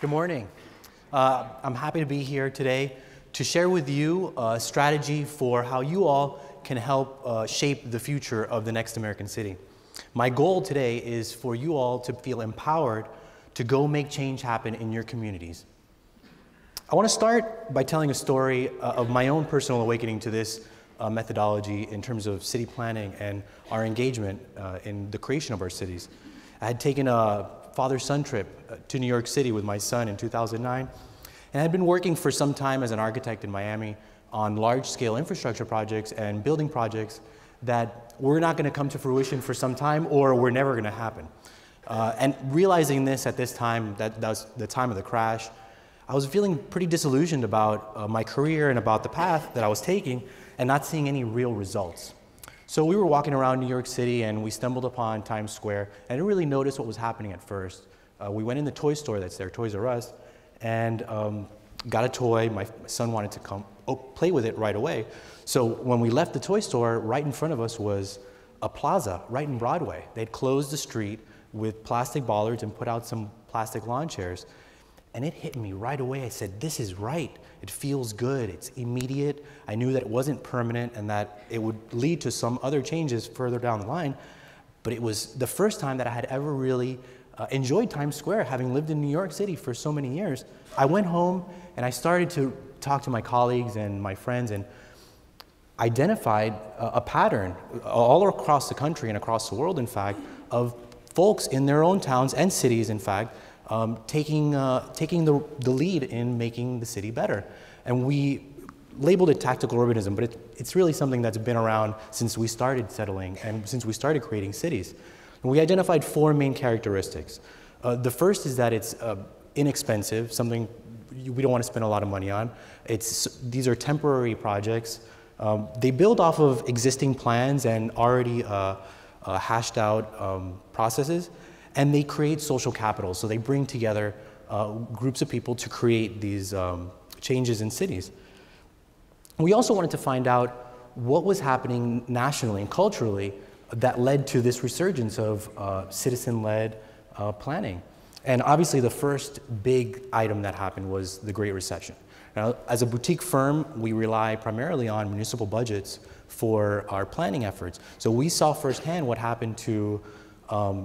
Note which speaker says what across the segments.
Speaker 1: Good morning. I'm happy to be here today to share with you a strategy for how you all can help shape the future of the next American city. My goal today is for you all to feel empowered to go make change happen in your communities. I want to start by telling a story of my own personal awakening to this methodology in terms of city planning and our engagement in the creation of our cities. I had taken a father-son trip to New York City with my son in 2009, and I had been working for some time as an architect in Miami on large-scale infrastructure projects and building projects that were not going to come to fruition for some time or were never going to happen. And realizing this at this time, that was the time of the crash, I was feeling pretty disillusioned about my career and about the path that I was taking and not seeing any real results. So we were walking around New York City and we stumbled upon Times Square. I didn't really notice what was happening at first. We went in the toy store that's there, Toys R Us, and got a toy. My son wanted to come play with it right away. So when we left the toy store, right in front of us was a plaza right in Broadway. They'd closed the street with plastic bollards and put out some plastic lawn chairs. And it hit me right away. I said, this is right. It feels good. It's immediate. I knew that it wasn't permanent and that it would lead to some other changes further down the line. But it was the first time that I had ever really enjoyed Times Square, having lived in New York City for so many years. I went home and I started to talk to my colleagues and my friends and identified a pattern all across the country and across the world, in fact, of folks in their own towns and cities, in fact, taking the lead in making the city better. And we labeled it tactical urbanism, but it's really something that's been around since we started settling and since we started creating cities. And we identified four main characteristics. The first is that it's inexpensive, something we don't want to spend a lot of money on. These are temporary projects. They build off of existing plans and already hashed out processes. And they create social capital, so they bring together groups of people to create these changes in cities. We also wanted to find out what was happening nationally and culturally that led to this resurgence of citizen-led planning. And obviously the first big item that happened was the Great Recession. Now, as a boutique firm, we rely primarily on municipal budgets for our planning efforts. So we saw firsthand what happened to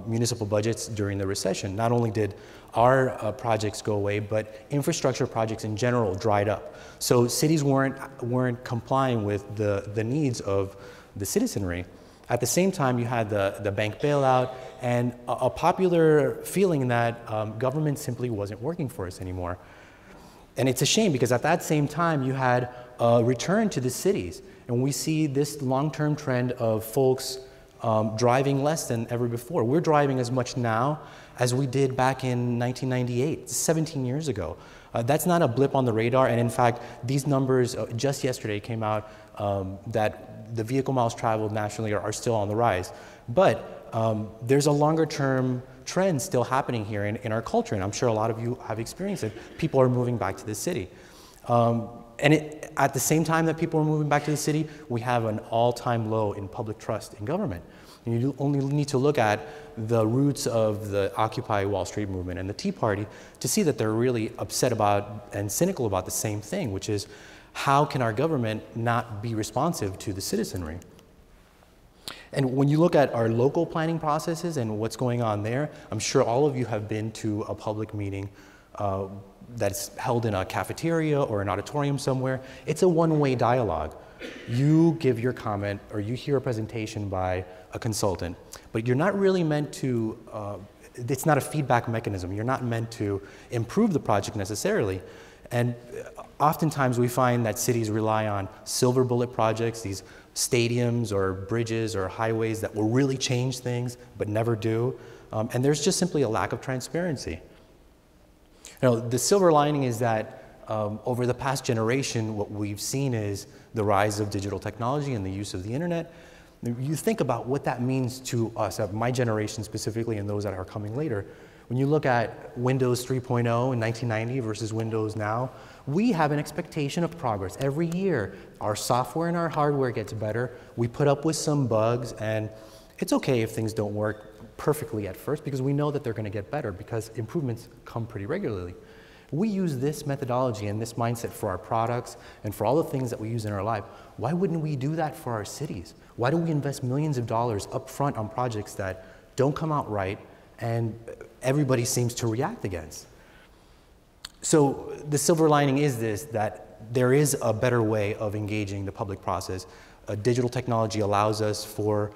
Speaker 1: municipal budgets during the recession. Not only did our projects go away, but infrastructure projects in general dried up. So cities weren't complying with the needs of the citizenry. At the same time, you had the bank bailout and a popular feeling that government simply wasn't working for us anymore. And it's a shame because at that same time, you had a return to the cities. And we see this long-term trend of folks driving less than ever before. We're driving as much now as we did back in 1998, 17 years ago. That's not a blip on the radar, and in fact, these numbers just yesterday came out that the vehicle miles traveled nationally are still on the rise. But there's a longer-term trend still happening here in our culture, and I'm sure a lot of you have experienced it. People are moving back to the city. At the same time that people are moving back to the city, we have an all-time low in public trust in government. And you only need to look at the roots of the Occupy Wall Street movement and the Tea Party to see that they're really upset about and cynical about the same thing, which is how can our government not be responsive to the citizenry? And when you look at our local planning processes and what's going on there, I'm sure all of you have been to a public meeting that's held in a cafeteria or an auditorium somewhere. It's a one-way dialogue. You give your comment or you hear a presentation by a consultant, but you're not really meant to, it's not a feedback mechanism. You're not meant to improve the project necessarily. And oftentimes we find that cities rely on silver bullet projects, these stadiums or bridges or highways that will really change things but never do. And there's just simply a lack of transparency. You know, the silver lining is that over the past generation, what we've seen is the rise of digital technology and the use of the internet. You think about what that means to us, my generation specifically, and those that are coming later. When you look at Windows 3.0 in 1990 versus Windows now, we have an expectation of progress. Every year, our software and our hardware gets better. We put up with some bugs, and it's okay if things don't work perfectly at first because we know that they're going to get better because improvements come pretty regularly. We use this methodology and this mindset for our products and for all the things that we use in our life. Why wouldn't we do that for our cities? Why do we invest millions of dollars up front on projects that don't come out right and everybody seems to react against? So the silver lining is this, that there is a better way of engaging the public process. Digital technology allows us for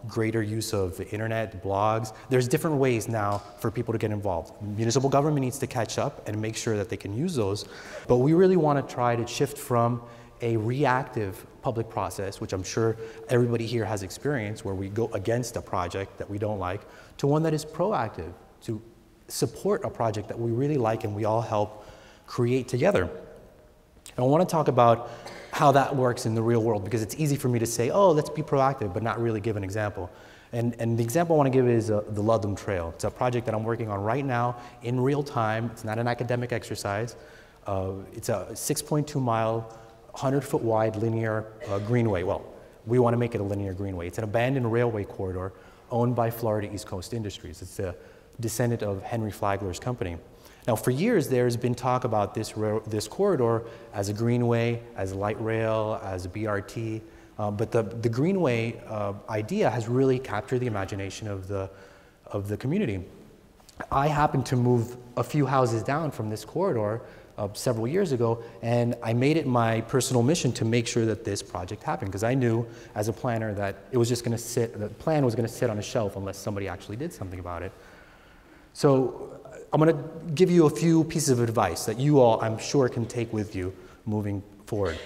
Speaker 1: greater use of the internet, blogs. There's different ways now for people to get involved. Municipal government needs to catch up and make sure that they can use those. But we really want to try to shift from a reactive public process, which I'm sure everybody here has experienced, where we go against a project that we don't like, to one that is proactive, to support a project that we really like and we all help create together. And I want to talk about how that works in the real world, because it's easy for me to say, oh, let's be proactive, but not really give an example. And the example I want to give is the Ludlum Trail. It's a project that I'm working on right now in real time. It's not an academic exercise. It's a 6.2 mile, 100-foot wide linear greenway. Well, we want to make it a linear greenway. It's an abandoned railway corridor owned by Florida East Coast Industries. It's a descendant of Henry Flagler's company. Now, for years, there's been talk about this corridor as a greenway, as a light rail, as a BRT, but the greenway idea has really captured the imagination of the community. I happened to move a few houses down from this corridor several years ago, and I made it my personal mission to make sure that this project happened, because I knew as a planner that it was just going to sit, the plan was going to sit on a shelf unless somebody actually did something about it. So I'm going to give you a few pieces of advice that you all, I'm sure, can take with you moving forward.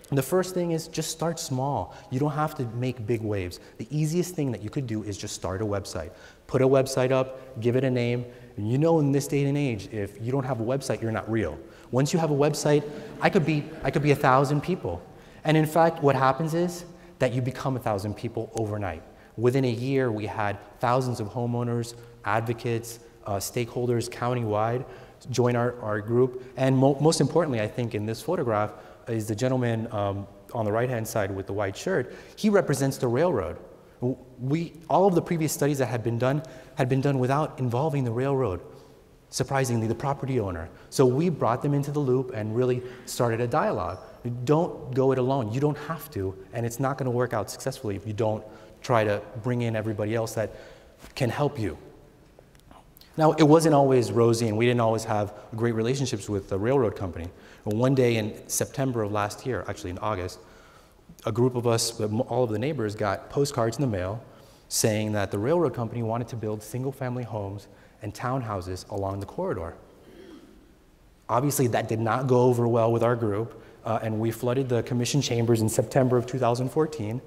Speaker 1: And the first thing is just start small. You don't have to make big waves. The easiest thing that you could do is just start a website. Put a website up, give it a name, and you know in this day and age, if you don't have a website, you're not real. Once you have a website, I could be 1,000 people. And in fact, what happens is that you become 1,000 people overnight. Within a year, we had thousands of homeowners, advocates, stakeholders countywide join our group. And most importantly, I think in this photograph is the gentleman on the right-hand side with the white shirt. He represents the railroad. All of the previous studies that had been done without involving the railroad, surprisingly, the property owner. So we brought them into the loop and really started a dialogue. Don't go it alone. You don't have to, and it's not going to work out successfully if you don't try to bring in everybody else that can help you. Now, it wasn't always rosy, and we didn't always have great relationships with the railroad company. But one day in September of last year, actually in August, a group of us, all of the neighbors, got postcards in the mail saying that the railroad company wanted to build single-family homes and townhouses along the corridor. Obviously, that did not go over well with our group, and we flooded the commission chambers in September of 2014.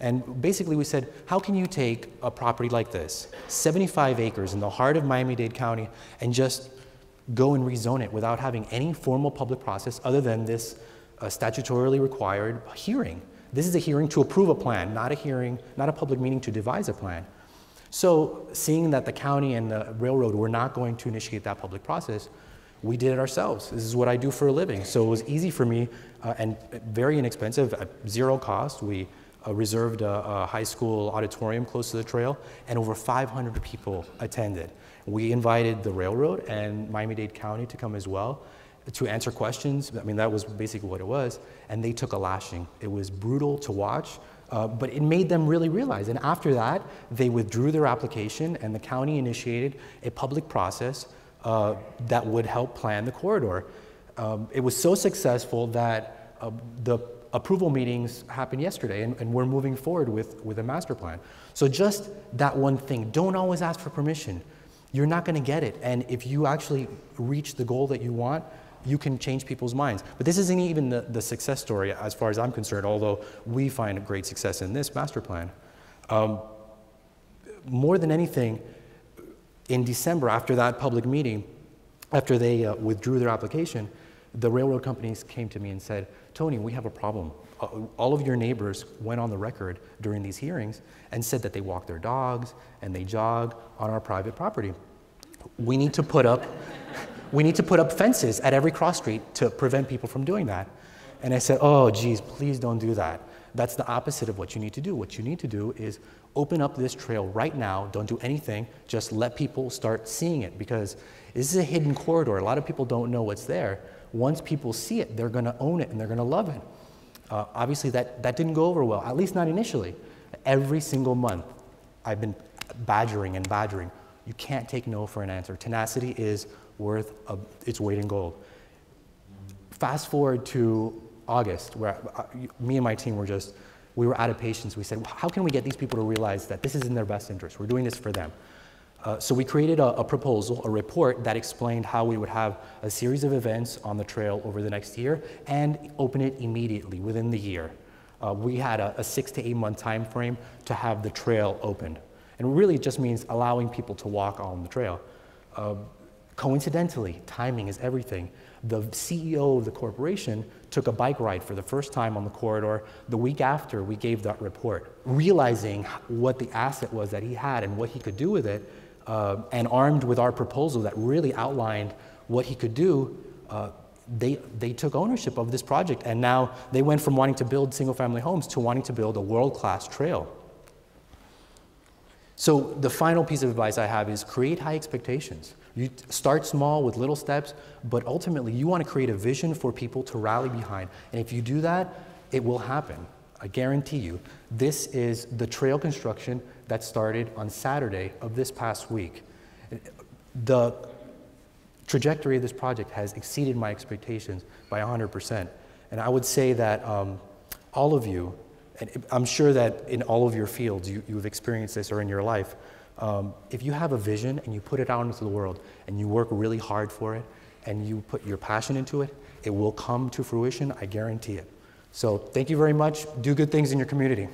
Speaker 1: And basically we said, how can you take a property like this, 75 acres in the heart of Miami-Dade County, and just go and rezone it without having any formal public process other than this statutorily required hearing? This is a hearing to approve a plan, not a hearing, not a public meeting to devise a plan. So seeing that the county and the railroad were not going to initiate that public process, we did it ourselves. This is what I do for a living. So it was easy for me and very inexpensive, at zero cost. We reserved a high school auditorium close to the trail, and over 500 people attended. We invited the railroad and Miami-Dade County to come as well to answer questions. I mean, that was basically what it was, and they took a lashing. It was brutal to watch, but it made them really realize. And after that, they withdrew their application, and the county initiated a public process that would help plan the corridor. It was so successful that the approval meetings happened yesterday, and we're moving forward with a master plan. So just that one thing, don't always ask for permission. You're not going to get it, and if you actually reach the goal that you want, you can change people's minds. But this isn't even the success story as far as I'm concerned, although we find great success in this master plan. More than anything, in December, after that public meeting, after they withdrew their application, the railroad companies came to me and said, Tony, we have a problem. All of your neighbors went on the record during these hearings and said that they walk their dogs and they jog on our private property. We need to put up fences at every cross street to prevent people from doing that. And I said, oh, geez, please don't do that. That's the opposite of what you need to do. What you need to do is open up this trail right now. Don't do anything. Just let people start seeing it, because this is a hidden corridor. A lot of people don't know what's there. Once people see it, they're going to own it and they're going to love it. Obviously, that didn't go over well, at least not initially. Every single month, I've been badgering and badgering. You can't take no for an answer. Tenacity is worth its weight in gold. Fast forward to August, where me and my team we were out of patience. We said, how can we get these people to realize that this is in their best interest? We're doing this for them. So we created a proposal, a report that explained how we would have a series of events on the trail over the next year and open it immediately within the year. We had a 6 to 8 month time frame to have the trail opened. And really it just means allowing people to walk on the trail. Coincidentally, timing is everything. The CEO of the corporation took a bike ride for the first time on the corridor the week after we gave that report, realizing what the asset was that he had and what he could do with it. And armed with our proposal that really outlined what he could do, they took ownership of this project. And now they went from wanting to build single-family homes to wanting to build a world-class trail. So the final piece of advice I have is create high expectations. You start small with little steps, but ultimately you want to create a vision for people to rally behind. And if you do that, it will happen. I guarantee you. This is the trail construction that started on Saturday of this past week. The trajectory of this project has exceeded my expectations by 100%. And I would say that all of you, and I'm sure that in all of your fields you've experienced this or in your life, if you have a vision and you put it out into the world and you work really hard for it and you put your passion into it, it will come to fruition, I guarantee it. So thank you very much. Do good things in your community.